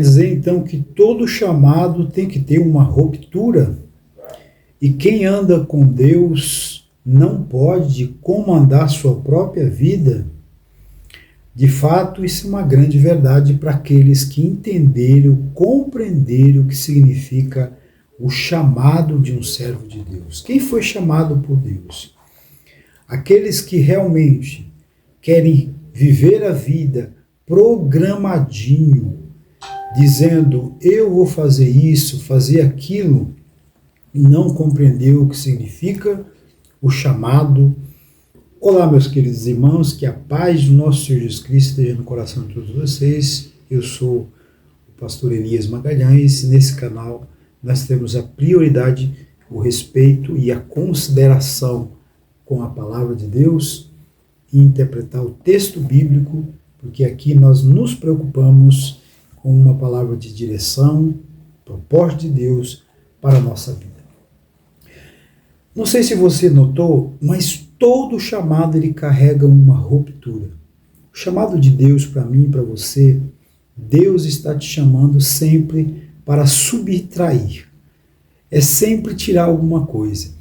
Dizer então que todo chamado tem que ter uma ruptura e quem anda com Deus não pode comandar sua própria vida. De fato, isso é uma grande verdade para aqueles que entenderam, compreenderam o que significa o chamado de um servo de Deus. Quem foi chamado por Deus? Aqueles que realmente querem viver a vida programadinho, dizendo, eu vou fazer isso, fazer aquilo, não compreendeu o que significa o chamado. Olá, meus queridos irmãos, que a paz do nosso Senhor Jesus Cristo esteja no coração de todos vocês. Eu sou o pastor Elias Magalhães e nesse canal nós temos a prioridade, o respeito e a consideração com a palavra de Deus e interpretar o texto bíblico, porque aqui nós nos preocupamos com uma palavra de direção, propósito de Deus para a nossa vida. Não sei se você notou, mas todo chamado ele carrega uma ruptura. O chamado de Deus para mim e para você, Deus está te chamando sempre para subtrair. É sempre tirar alguma coisa.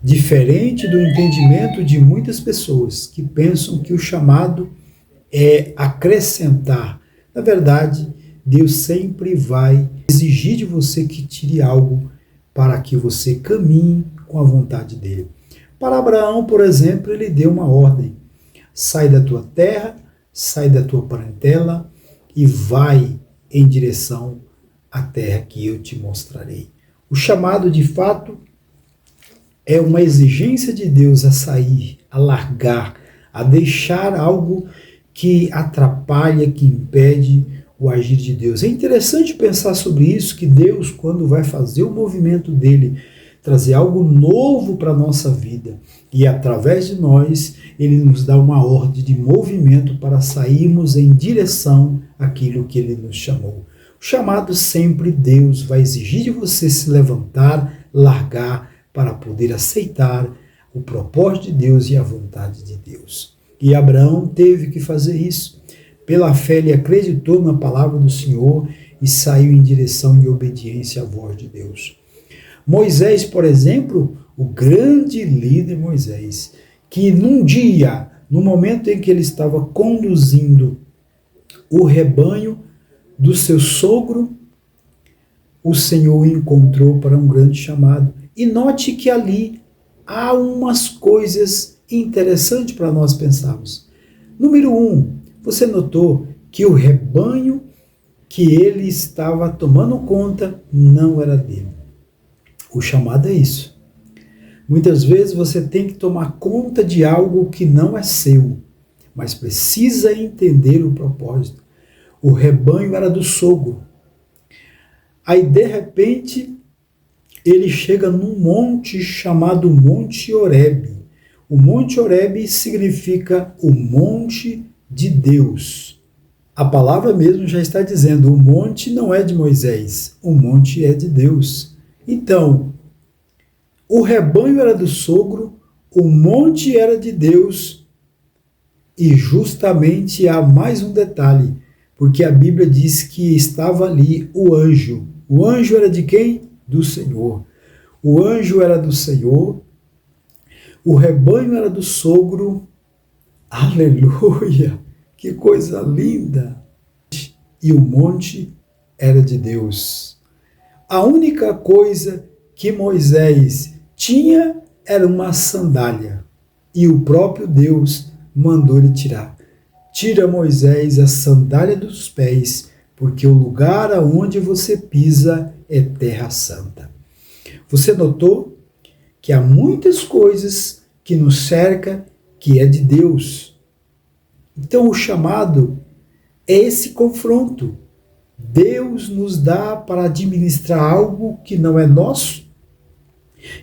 Diferente do entendimento de muitas pessoas que pensam que o chamado é acrescentar. Na verdade, Deus sempre vai exigir de você que tire algo para que você caminhe com a vontade dele. Para Abraão, por exemplo, ele deu uma ordem. Sai da tua terra, sai da tua parentela e vai em direção à terra que eu te mostrarei. O chamado, de fato, é uma exigência de Deus a sair, a largar, a deixar algo que atrapalha, que impede o agir de Deus. É interessante pensar sobre isso, que Deus, quando vai fazer o movimento dele, trazer algo novo para a nossa vida, e através de nós, ele nos dá uma ordem de movimento para sairmos em direção àquilo que ele nos chamou. O chamado sempre Deus vai exigir de você se levantar, largar, para poder aceitar o propósito de Deus e a vontade de Deus. E Abraão teve que fazer isso. Pela fé ele acreditou na palavra do Senhor e saiu em direção e obediência à voz de Deus. Moisés, por exemplo, o grande líder Moisés, que num dia, no momento em que ele estava conduzindo o rebanho do seu sogro, o Senhor o encontrou para um grande chamado. E note que ali há umas coisas interessantes para nós pensarmos. Número 1, você notou que o rebanho que ele estava tomando conta não era dele. O chamado é isso. Muitas vezes você tem que tomar conta de algo que não é seu, mas precisa entender o propósito. O rebanho era do sogro. Aí, de repente, ele chega num monte chamado Monte Horebe. O Monte Horebe significa o monte de Deus. A palavra mesmo já está dizendo, o monte não é de Moisés, o monte é de Deus. Então, o rebanho era do sogro, o monte era de Deus, e justamente há mais um detalhe, porque a Bíblia diz que estava ali o anjo. O anjo era de quem? Do Senhor. O anjo era do Senhor, o rebanho era do sogro. Aleluia! Que coisa linda! E o monte era de Deus. A única coisa que Moisés tinha era uma sandália. E o próprio Deus mandou ele tirar. Tira, Moisés, a sandália dos pés, porque o lugar aonde você pisa é terra santa. Você notou que há muitas coisas que nos cerca que é de Deus. Então o chamado é esse confronto. Deus nos dá para administrar algo que não é nosso,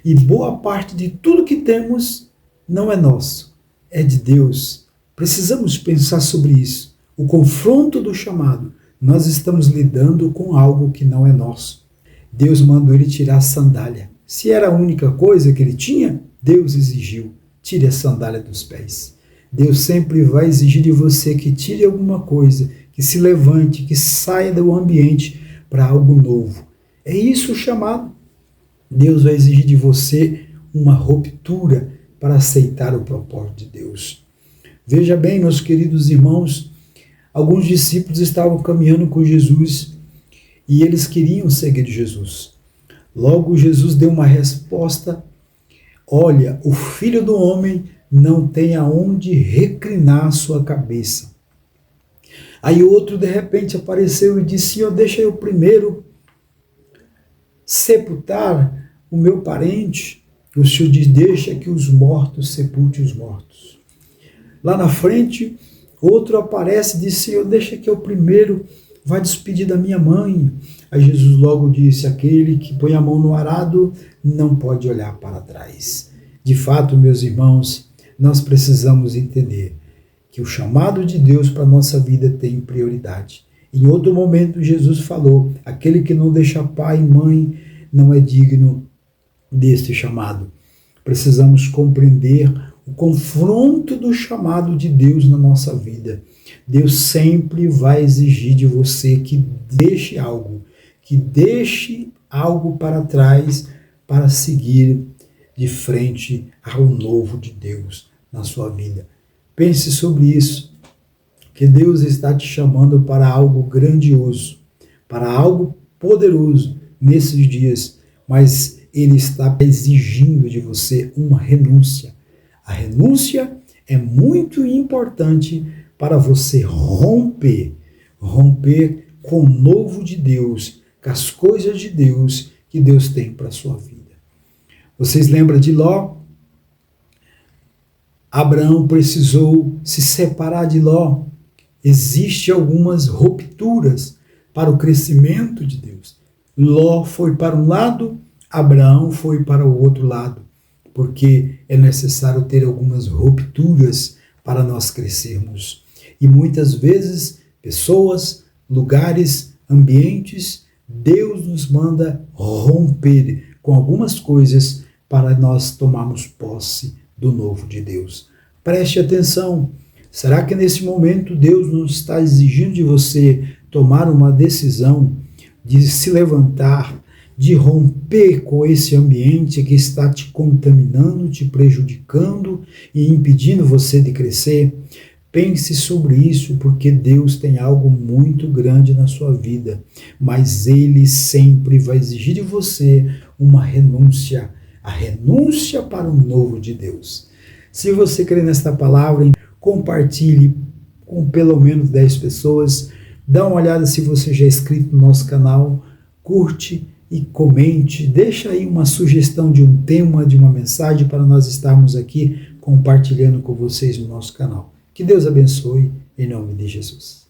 e boa parte de tudo que temos não é nosso, é de Deus. Precisamos pensar sobre isso. O confronto do chamado. Nós estamos lidando com algo que não é nosso. Deus mandou ele tirar a sandália. Se era a única coisa que ele tinha, Deus exigiu. Tire a sandália dos pés. Deus sempre vai exigir de você que tire alguma coisa que se levante, que saia do ambiente para algo novo. É isso o chamado. Deus vai exigir de você uma ruptura para aceitar o propósito de Deus. Veja bem, meus queridos irmãos, alguns discípulos estavam caminhando com Jesus e eles queriam seguir Jesus. Logo, Jesus deu uma resposta: olha, o Filho do Homem não tem aonde reclinar sua cabeça. Aí outro de repente apareceu e disse: Senhor, deixa eu primeiro sepultar o meu parente. O Senhor diz: deixa que os mortos sepulte os mortos. Lá na frente, outro aparece e diz: Senhor, deixa que eu primeiro vá despedir da minha mãe. Aí Jesus logo disse: aquele que põe a mão no arado não pode olhar para trás. De fato, meus irmãos, nós precisamos entender que o chamado de Deus para a nossa vida tem prioridade. Em outro momento, Jesus falou: aquele que não deixa pai e mãe não é digno deste chamado. Precisamos compreender o confronto do chamado de Deus na nossa vida. Deus sempre vai exigir de você que deixe algo para trás para seguir de frente ao novo de Deus na sua vida. Pense sobre isso, que Deus está te chamando para algo grandioso, para algo poderoso nesses dias, mas Ele está exigindo de você uma renúncia. A renúncia é muito importante para você romper com o novo de Deus, com as coisas de Deus que Deus tem para a sua vida. Vocês lembram de Ló? Abraão precisou se separar de Ló. Existem algumas rupturas para o crescimento de Deus. Ló foi para um lado, Abraão foi para o outro lado, porque é necessário ter algumas rupturas para nós crescermos. E muitas vezes, pessoas, lugares, ambientes, Deus nos manda romper com algumas coisas para nós tomarmos posse do novo de Deus. Preste atenção. Será que nesse momento Deus não está exigindo de você tomar uma decisão de se levantar, de romper com esse ambiente que está te contaminando, te prejudicando e impedindo você de crescer? Pense sobre isso, porque Deus tem algo muito grande na sua vida, mas Ele sempre vai exigir de você uma renúncia, a renúncia para o novo de Deus. Se você crê nesta palavra, compartilhe com pelo menos 10 pessoas, dá uma olhada se você já é inscrito no nosso canal, curte e comente, deixa aí uma sugestão de um tema, de uma mensagem para nós estarmos aqui compartilhando com vocês no nosso canal. Que Deus abençoe, em nome de Jesus.